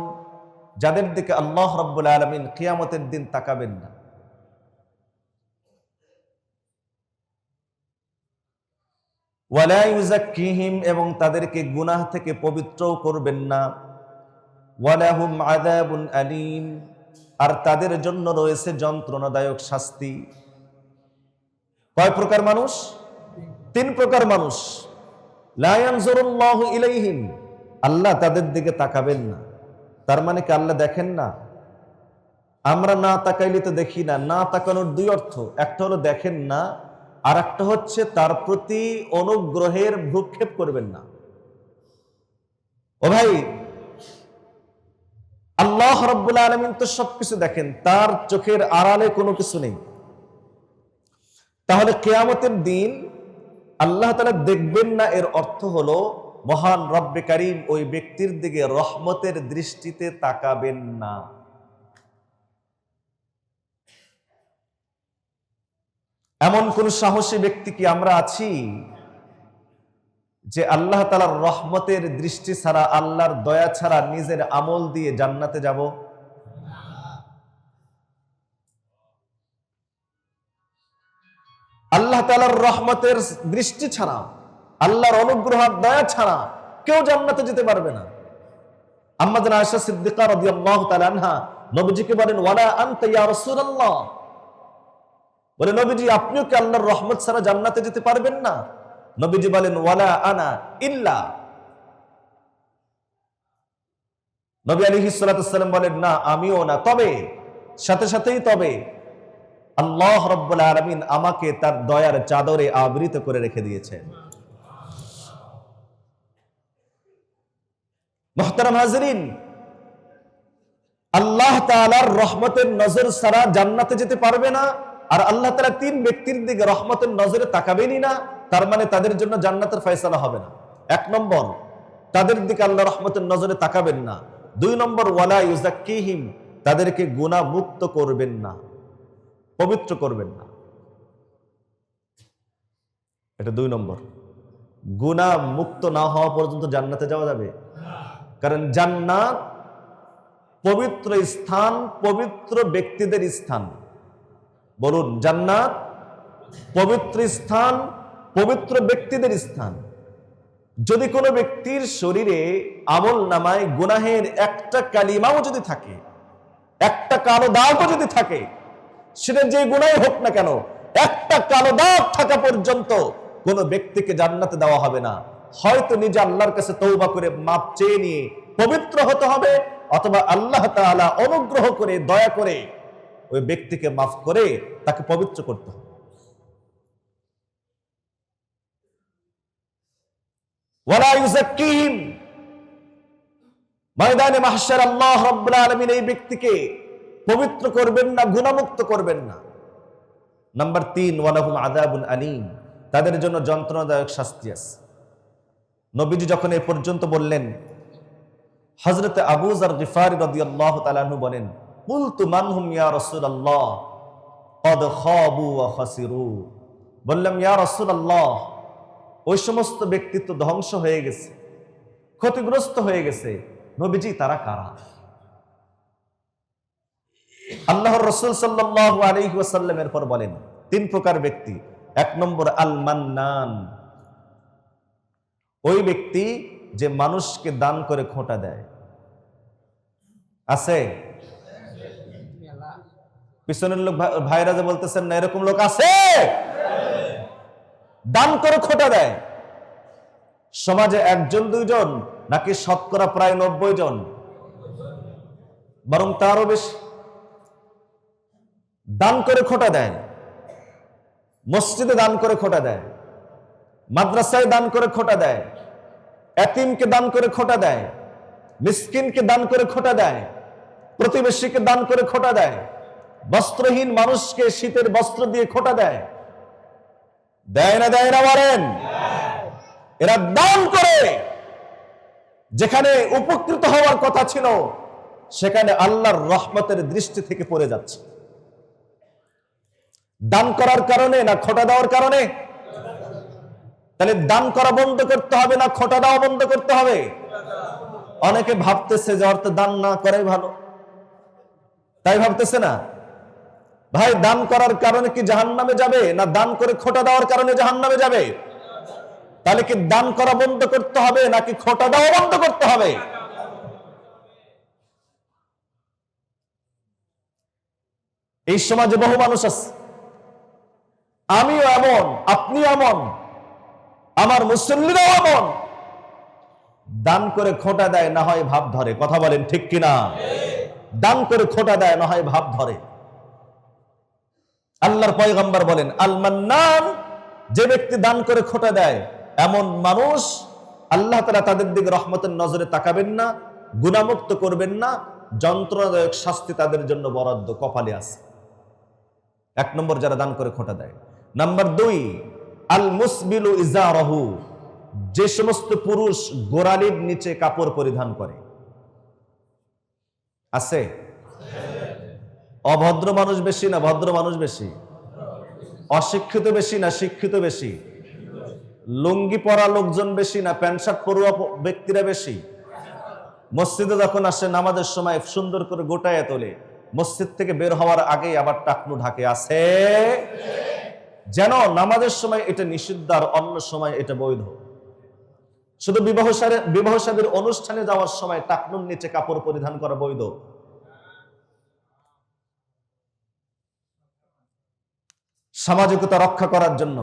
যাদের দিকে আল্লাহ রাব্বুল আলামিন কিয়ামতের দিন তাকাবেন না। ওয়ালা ইউযাক্কিহিম, এবং তাদেরকে গুনাহ থেকে পবিত্রও করবেন না। ওয়ালাহুম আযাবুন আলীম, আর তাদের জন্য রয়েছে যন্ত্রণাদায়ক শাস্তি। কয় প্রকার মানুষ? 3 প্রকার মানুষ। লা ইয়ানজুরুল্লাহু ইলাইহিম, আল্লাহ তাদের দিকে তাকাবেন না। তার মানে কি আল্লাহ দেখেন না? আমরা না তাকাইলে তো দেখি না। না তাকানোর 2 অর্থ, একটা হলো দেখেন না, আর একটা হচ্ছে তার প্রতি অনুগ্রহের ভ্রুক্ষেপ করবেন না। ও ভাই, আল্লাহ রাব্বুল আলামিন তো সবকিছু দেখেন, তার চোখের আড়ালে কোনো কিছু নেই। তাহলে কিয়ামতের দিন আল্লাহ তাআলা দেখবেন না, এর অর্থ হলো মহান রব্বে কারীম ওই ব্যক্তির দিকে রহমতের দৃষ্টিতে তাকাবেন না। এমন কোন সাহসী ব্যক্তি কি আমরা আছি যে আল্লাহ তাআলার রহমতের দৃষ্টি ছাড়া, আল্লাহর দয়া ছাড়া নিজের আমল দিয়ে জান্নাতে যাব? আল্লাহ তাআলার রহমতের দৃষ্টি ছাড়া, আল্লাহর অনুগ্রহ আর দয়া ছাড়া কেউ জান্নাতে যেতে পারবে না। আম্মা জান আয়েশা সিদ্দিকা রাদিয়াল্লাহু তাআলা আনহা নবীজিকে বলেন, ওয়ালা আনতা ইয়া রাসূলুল্লাহ, বলে নবীজি আপনিও কি আল্লাহর রহমত ছাড়া জান্নাতে যেতে পারবেন না? নবীজি বলেন, ওয়ালা আনা ইল্লা। নবী আলাইহিস সালাতু ওয়াস সালাম বলেন, না আমিও না, তবে সাথে সাথেই তবে আল্লাহ রাব্বুল আলামিন আমাকে তার দয়ার চাদরে আবৃত করে রেখে দিয়েছেন। মুহতারাম হাজিরিন, আল্লাহ তাআলার রহমতের নজর ছাড়া জান্নাতে যেতে পারবে না। আর আল্লাহ তাআলা 3 ব্যক্তির দিকে রহমতের নজরে তাকাবেনই না, তার মানে তাদের জন্য জান্নাতের ফয়সালা হবে না। 1 নম্বর, তাদের দিকে আল্লাহ রহমতের নজরে তাকাবেন না। 2 নম্বর, ওয়ালা ইউযাক্কিহিম, তাদেরকে গুনাহ মুক্ত করবেন না, পবিত্র করবেন না। এটা 2 নম্বর। গুনাহ মুক্ত না হওয়া পর্যন্ত জান্নাতে যাওয়া যাবে? কারণ জান্নাত পবিত্র স্থান, পবিত্র ব্যক্তিদের স্থান। বলুন, জান্নাত পবিত্র স্থান, পবিত্র ব্যক্তিদের স্থান। যদি কোনো ব্যক্তির শরীরে আমল নামায় গুনাহের একটা কালিমাও যদি থাকে, একটা কালো দাগও যদি থাকে, সেটা যে গুনাহ হোক না কেন, একটা কালো দাগ থাকা পর্যন্ত কোন ব্যক্তিকে জান্নাতে দেওয়া হবে না। হয়তো নিজে আল্লাহর কাছে তওবা করে মাপ চেয়ে নিয়ে পবিত্র হতে হবে, অথবা আল্লাহ তাআলা অনুগ্রহ করে দয়া করে ওই ব্যক্তিকে মাফ করে তাকে পবিত্র করতে হবে। ওয়ালা ইউযাক্কিহিম, ময়দানে মাহশার আল্লাহ রাব্বুল আলামিন এই ব্যক্তিকে পবিত্র করবেন না, গুনাহমুক্ত করবেন না। নাম্বার 3, ওয়ালাহুম আযাবুন আলীম, তাদের জন্য যন্ত্রণাদায়ক শাস্তি আছে। নবীজি যখন এই পর্যন্ত বললেন, হযরত আবু যার গিফারি রাদিয়াল্লাহু তাআলা আনহু বলেন, কুলতু মানহুম ইয়া রাসূলুল্লাহ ক্বাদ খাবু ওয়া খাসিরু, বললাম ইয়া রাসূলুল্লাহ, ওই সমস্ত ব্যক্তিত্ব ধ্বংস হয়ে গেছে, ক্ষতিগ্রস্ত হয়ে গেছে। নবীজি তারা কারা? আল্লাহর রাসূল সাল্লাল্লাহু আলাইহি ওয়াসাল্লাম এরপর বলেন 3 প্রকার ব্যক্তি। 1 নম্বর, আল মান্নান, ওই ব্যক্তি যে মানুষকে দান করে খোঁটা দেয়। আছে? পিছনের লোক ভাইরা যে বলতেছেন না, এরকম লোক আছে? দান করে খোঁটা দেয়। সমাজে 1 জন 2 জন নাকি শতকরা প্রায় 90 জন, বরং তারও বেশি দান করে খোঁটা দেয়। মসজিদে দান করে খোঁটা দেয়, মাদ্রাসায় দান করে খোঁটা দেয়, এতিমকে দান করে খোঁটা দেয়, মিসকিনকে দান করে খোঁটা দেয়, প্রতিবেশীকে দান করে খোঁটা দেয়, বস্ত্রহীন মানুষকে শীতের বস্ত্র দিয়ে খোঁটা দেয়। দেয় না দেয় না বলেন? এরা দান করে যেখানে উপকৃত হওয়ার কথা ছিল সেখানে আল্লাহর রহমতের দৃষ্টি থেকে পড়ে যাচ্ছে। দান করার কারণে না খোঁটা দেওয়ার কারণে? তাহলে দান করা বন্ধ করতে হবে না খোঁটা দেওয়া বন্ধ করতে হবে? অনেকে ভাবতেছে যে অর্থ দান না করাই ভালো। তাই ভাবতেছে না ভাই দান করার কারণে কি জাহান্নামে যাবে, না দান করে খোটা দেওয়ার কারণে জাহান্নামে যাবে? তাহলে কি দান করা বন্ধ করতে হবে নাকি খোটা দেওয়া বন্ধ করতে হবে? এই সমাজে বহু মানুষ আছে, আমিও এমন, আপনি এমন, আমার মুসল্লিরাও এমন, দান করে খোটা দেয়, না হয় ভাব ধরে। কথা বলেন ঠিক কিনা? দান করে খোটা দেয়, না হয় ভাব ধরে। আল্লাহর পয়গম্বর বলেন, আল মান্নান, যে ব্যক্তি দান করে খোটা দেয়, এমন মানুষ আল্লাহ তাআলা তাদের দিকে রহমতের নজরে তাকাবেন না, গুনাহমুক্ত করবেন না, যন্ত্রণাদায়ক শাস্তি তাদের জন্য বরাদ্দ কপালে আছে। এক নম্বর যারা দান করে খোটা দেয়। নাম্বার 2, আল মুসবিলু ইজারাহু, যে সমস্ত পুরুষ গোড়ালির নিচে কাপড় পরিধান করে। আছে? অভদ্র মানুষ বেশি না ভদ্র মানুষ বেশি? অশিক্ষিত বেশি না শিক্ষিত বেশি? লুঙ্গি পরা লোকজন বেশি না প্যান্ট শার্ট পরুয়া ব্যক্তিরা বেশি? মসজিদে যখন আসে নামাজের সময় সুন্দর করে গোটায় তোলে, মসজিদ থেকে বের হওয়ার আগেই আবার টাকনু ঢাকে। আছে? যেন নামাজের সময় এটা নিষিদ্ধ আর অন্য সময় এটা বৈধ। শুধু বিবাহ শাদীর অনুষ্ঠানে যাওয়ার সময় টাকনুর নিচে কাপড় পরিধান করা বৈধ। সামাজিকতা রক্ষা করার জন্য,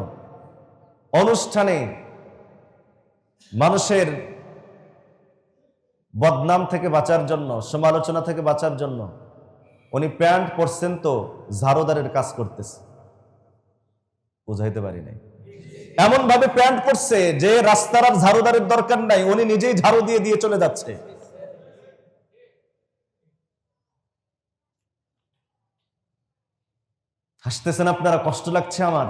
অনুষ্ঠানে মানুষের বদনাম থেকে বাঁচার জন্য, সমালোচনা থেকে বাঁচার জন্য উনি প্যান্ট পরছেন তো ঝাড়ুদারের কাজ করতেছে। বুঝাইতে পারি নাই? এমন ভাবে প্যান্ট পরছে যে রাস্তার আর ঝাড়ুদারের দরকার নাই, উনি নিজেই ঝাড়ু দিয়ে দিয়ে চলে যাচ্ছে। হাসতেছেন আপনারা, কষ্ট লাগছে আমার।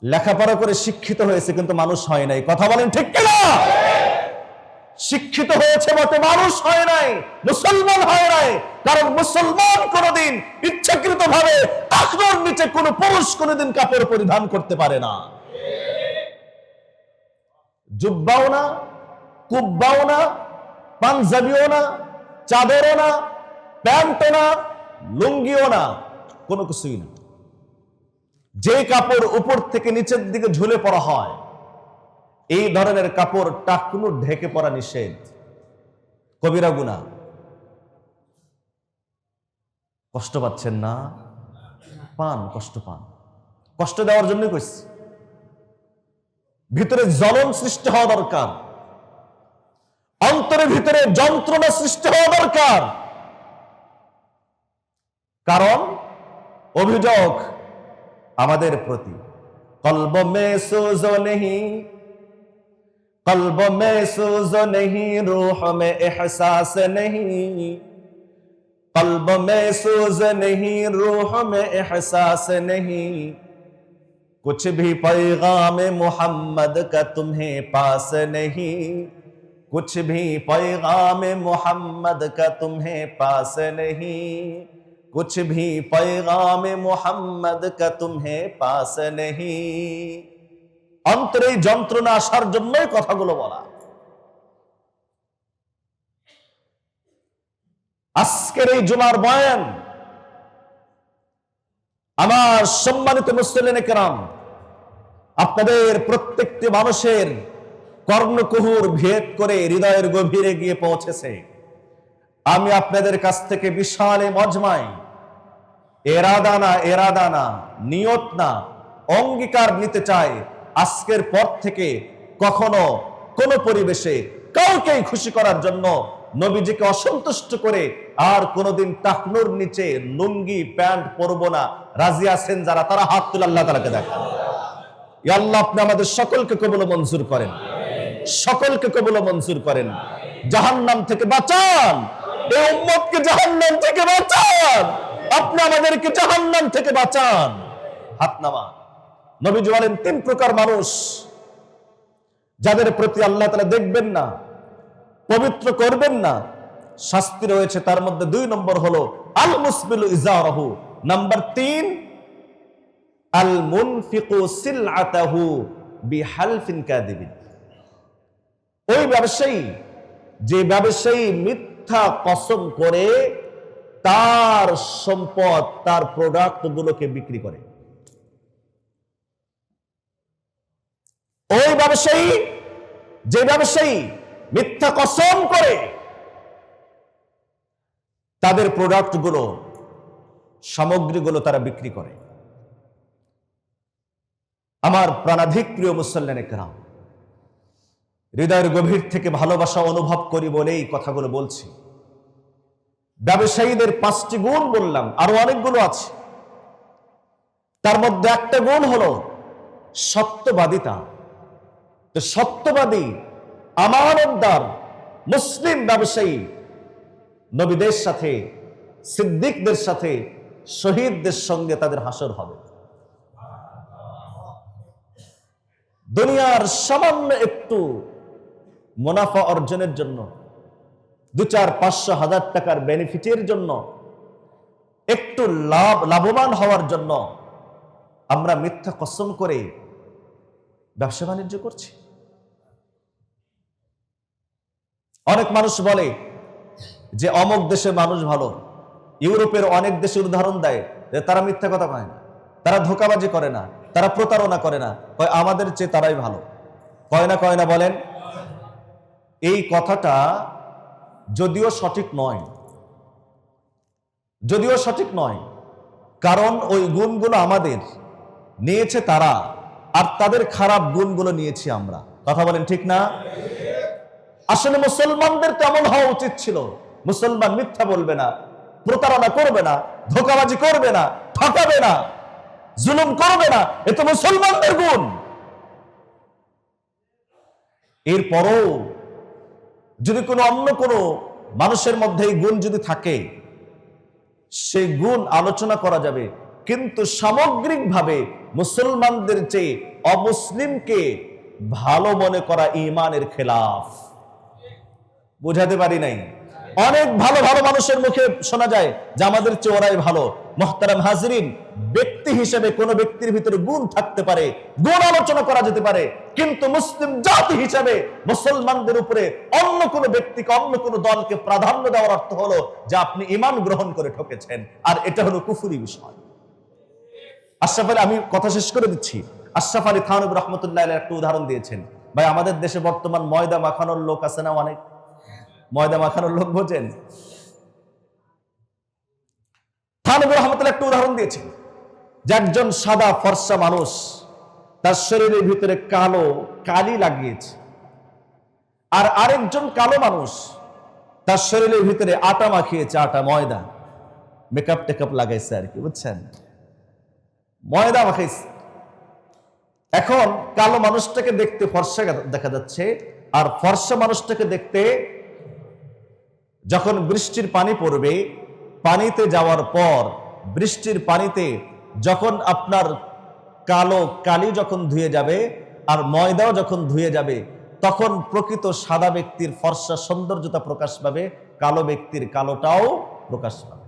লেখাপড়া করে শিক্ষিত হয়েছে কিন্তু মানুষ হয় নাই। কথা বলেন ঠিক কিনা? শিক্ষিত হয়েছে বটে, মানুষ হয় নাই, মুসলমান হয় নাই। কারণ মুসলমান কোনদিন ইচ্ছাকৃত ভাবে টাকনুর নিচে কোন পুরুষ কোনদিন কাপড় পরিধান করতে পারে না। জুব্বাও না, কুব্বাও না, পাঞ্জাবিও না, চাদরও না, প্যান্টও না, লুঙ্গিও না, কোনো কিছুই না। যে কাপড় উপর থেকে নিচের দিকে ঝুলে পড়া হয়, এই ধরনের কাপড় টাকনু ঢেকে পড়া নিষেধ, কবিরা গুনাহ। কষ্ট পাচ্ছেন না? পান, কষ্ট পান। কষ্ট দেওয়ার জন্যই কইছি। ভিতরে জ্বলন সৃষ্টি হওয়া দরকার, অন্তরের ভিতরে যন্ত্রণা সৃষ্টি হওয়া দরকার। কারণ অভিযোগ আমাদের প্রতি, কলব মে সুজো নেহি, কলব মে সুজো নেহি, রূহ মে এহসাস নেহি, কলব মে সুজ নেহি, রূহ মে এহসাস নেহি, कुछ भी पैगाम मोहम्मद का तुम्हें पास नहीं, कुछ भी पैगाम मोहम्मद का तुम्हें पास नहीं, कुछ भी पैगाम मोहम्मद का तुम्हें पास नहीं। অন্তরে যন্ত্রণা আসার জন্যই কথাগুলো বলা। আজকের এই জুমার বয়ান আমার সম্মানিত মুসলিম কেরাম, আপনাদের প্রত্যেকটি মানুষের কর্ণকুহুর ভেদ করে হৃদয়ের গভীরে গিয়ে পৌঁছেছে। আমি আপনাদের কাছ থেকে বিশাল মজমায় এরাদা না, নিয়ত না, অঙ্গীকার নিতে চাই, আজকের পর থেকে কখনো কোনো পরিবেশে কাউকেই খুশি করার জন্য, নবীজিকে অসন্তুষ্ট করে আর কোনোদিন টাকনুর নিচে লুঙ্গি প্যান্ট পরবো না। রাজি আছেন যারা, তারা হাত তুলে আল্লাহ তাআলাকে দেখান। ইয়া আল্লাহ, আপনি আমাদের সকলকে কবুল মঞ্জুর করেন, সকলকে কবুল মঞ্জুর করেন। জাহান্নাম থেকে বাঁচান, এই উম্মতকে জাহান্নাম থেকে বাঁচান, আপনি আমাদেরকে জাহান্নাম থেকে বাঁচান। হাত নামা। নবীজি বলেন 3 প্রকার মানুষ যাদের প্রতি আল্লাহ তাআলা দেখবেন না, পবিত্র করবেন না, শাস্তি রয়েছে। তার মধ্যে 2 নম্বর হলো আল মুসবিলু ইজারাহু, নাম্বার 3 আল মুনফিকু সিলআতাহু বিহালফিন কাযিবিন। ওই ব্যবসায়ী, যে ব্যবসায়ী মিথ্যা কসম করে তার সম্পদ, তার প্রোডাক্ট গুলোকে বিক্রি করে। ওই ব্যবসায়ী, যে ব্যবসায়ী মিথ্যা কসম করে তাদের প্রোডাক্ট গুলো, সামগ্রীগুলো তারা বিক্রি করে। আমার প্রাণাধিক প্রিয় মুসল্লিনে কেরাম, হৃদয়ের গভীর থেকে ভালোবাসা অনুভব করি বলেই কথাগুলো বলছি। ব্যবসায়ীদের 5টি গুণ বললাম, আরো অনেকগুলো আছে। তার মধ্যে একটা গুণ হলো সত্যবাদিতা। তো সত্যবাদী, আমানতদার মুসলিম ব্যবসায়ী নবীদের সাথে, সিদ্দিকদের সাথে, শহীদদের সঙ্গে তাদের হাসর হবে। দুনিয়ার সামান্য একটু মুনাফা অর্জনের জন্য, 2-4-500 টাকার বেনিফিটের জন্য, একটু লাভবান হওয়ার জন্য আমরা মিথ্যা কসম করে ব্যবসা বাণিজ্য করছি। অনেক মানুষ বলে যে অমুক দেশের মানুষ ভালো, ইউরোপের অনেক দেশের উদাহরণ দেয় যে তারা মিথ্যা কথা কয় না, তারা ধোঁকাবাজি করে না, তারা প্রতারণা করে না, কয় আমাদের চেয়ে তারাই ভালো। কয় না বলেন? এই কথাটা যদিও সঠিক নয়, কারণ ওই গুণগুলো আমাদের নিয়েছে তারা, আর তাদের খারাপ গুণগুলো নিয়েছি আমরা। কথা বলেন ঠিক না? আসলে মুসলমানদের কেমন হওয়া উচিত ছিল? মুসলমান মিথ্যা বলবে না, প্রতারণা করবে না, ধোঁকাবাজি করবে না, ঠকাবে না, জুলুম করবে না। এ তো মুসলমানদের গুণ। এরপরও যদি অন্য কোনো মানুষের মধ্যে এই গুণ যদি থাকে, সেই গুণ আলোচনা করা যাবে, কিন্তু সামগ্রিকভাবে মুসলমানদের চেয়ে অমুসলিমকে ভালো মনে করা ঈমানের খেলাফ। বুঝাতে পারি নাই? অনেক ভালো ভালো মানুষের মুখে শোনা যায় যে আমাদের চেয়ে ওরাই ভালো। মুহতারাম হাজরিন, ব্যক্তি হিসেবে কোন ব্যক্তির ভিতরে গুণ থাকতে পারে, গুণ আলোচনা করা যেতে পারে, কিন্তু মুসলিম জাতি হিসেবে মুসলমানদের উপরে অন্য কোন ব্যক্তিকে, অন্য কোন দলকে প্রাধান্য দেওয়ার অর্থ হলো যে আপনি ঈমান গ্রহণ করে ঠকেছেন, আর এটা হলো কুফরি বিষয়। আশরাফ আলী, আমি কথা শেষ করে দিচ্ছি। আশরাফ আলী থানভী রহমতুল্লাহ আলাইহি একটা উদাহরণ দিয়েছেন। ভাই, আমাদের দেশে বর্তমান ময়দা মাখানোর লোক আছে না? অনেক ময়দা মাখানোর লোক বোঝেন। থানভী রহমতুল্লাহ একটা উদাহরণ দিয়েছেন যে একজন সাদা ফর্সা মানুষ তার শরীরের ভিতরে কালো কালি লাগিয়েছে, আর আরেকজন কালো মানুষ তার শরীরের ভিতরে আটা মাখিয়েছে, আটা ময়দা, মেকআপ টেকআপ লাগাইছে আর কি, বুঝছেন, ময়দা মাখাইছে। এখন কালো মানুষটাকে দেখতে ফর্সা দেখা যাচ্ছে, আর ফর্সা মানুষটাকে দেখতে, যখন বৃষ্টির পানি পড়বে, পানিতে যাওয়ার পর বৃষ্টির পানিতে যখন আপনার কালো কালি যখন ধুয়ে যাবে আর ময়দাও যখন ধুয়ে যাবে, তখন প্রকৃত সাদা ব্যক্তির ফর্সা সৌন্দর্যতা প্রকাশ পাবে, কালো ব্যক্তির কালোটাও প্রকাশ পাবে।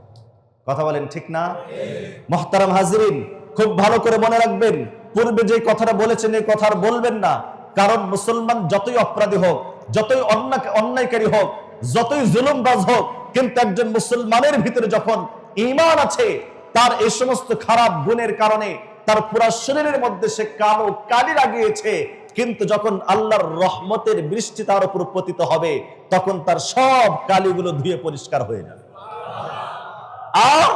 কথা বলেন ঠিক না? মুহতারাম হাজরিন, খুব ভালো করে মনে রাখবেন, পূর্বে যে কথাটা বলেছেন এই কথা আর বলবেন না। কারণ মুসলমান যতই অপরাধী হোক, যতই অন্যায়কারী হোক, যতই জুলুমবাজ হোক, কিন্তু একজন মুসলমানের ভিতরে যখন ঈমান আছে, তার এই সমস্ত খারাপ গুণের কারণে তার পুরো শরীরের মধ্যে সে কালো কালি লাগিয়েছে, কিন্তু যখন আল্লাহর রহমতের বৃষ্টি তার উপর পতিত হবে, তখন তার সব কালিগুলো ধুয়ে পরিষ্কার হয়ে যাবে। আর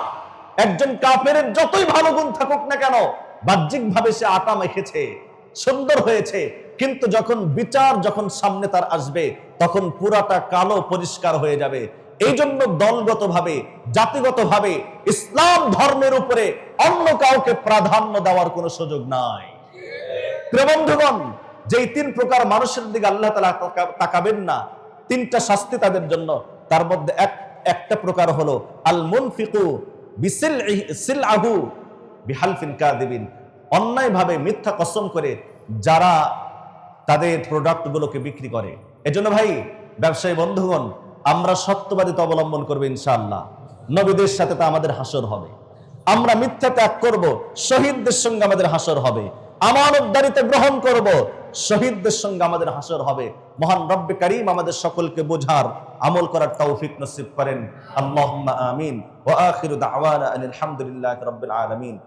একজন কাফেরের যতই ভালো গুণ থাকুক না কেন, বাহ্যিক ভাবে সে আটা মেখেছে, সুন্দর হয়েছে, কিন্তু যখন বিচার যখন সামনে তার আসবে, তখন পুরাটা কালো পরিষ্কার হয়ে যাবে। এই জন্য দলগতভাবে, জাতিগতভাবে ইসলাম ধর্মের উপরে অন্য কাউকে প্রাধান্য দেওয়ার কোনো সুযোগ নাই। প্রিয় বন্ধুগণ, যেই 3 প্রকার মানুষের দিকে আল্লাহ তাআলা তাকাবেন না, 3টা শাস্তি তাদের জন্য, তার মধ্যে একটা প্রকার হলো আল মুনফিকু বিসিলআহু বিহালফিন কাযিবিন, অন্যায়ভাবে মিথ্যা কসম করে যারা তাদের প্রোডাক্টগুলোকে বিক্রি করে। এজন্য ভাই, ব্যবসায়ী বন্ধুগণ, আমরা সত্যবাদিতা অবলম্বন করব ইনশাআল্লাহ। নবীদের সাথে তো আমাদের হাসর হবে। আমরা মিথ্যা ত্যাগ করব, শহীদদের সঙ্গে আমাদের হাসর হবে। আমানতদারিতা গ্রহণ করব, শহীদদের সঙ্গে আমাদের হাসর হবে। মহান রব্বে কারীম আমাদের সকলকে বোঝার আমল করার তৌফিক নসিব করেন। আল্লাহুম্মা আমিন। ওয়া আখিরু দাওয়ানা আনিল হামদুলিল্লাহি রাব্বিল আলামিন।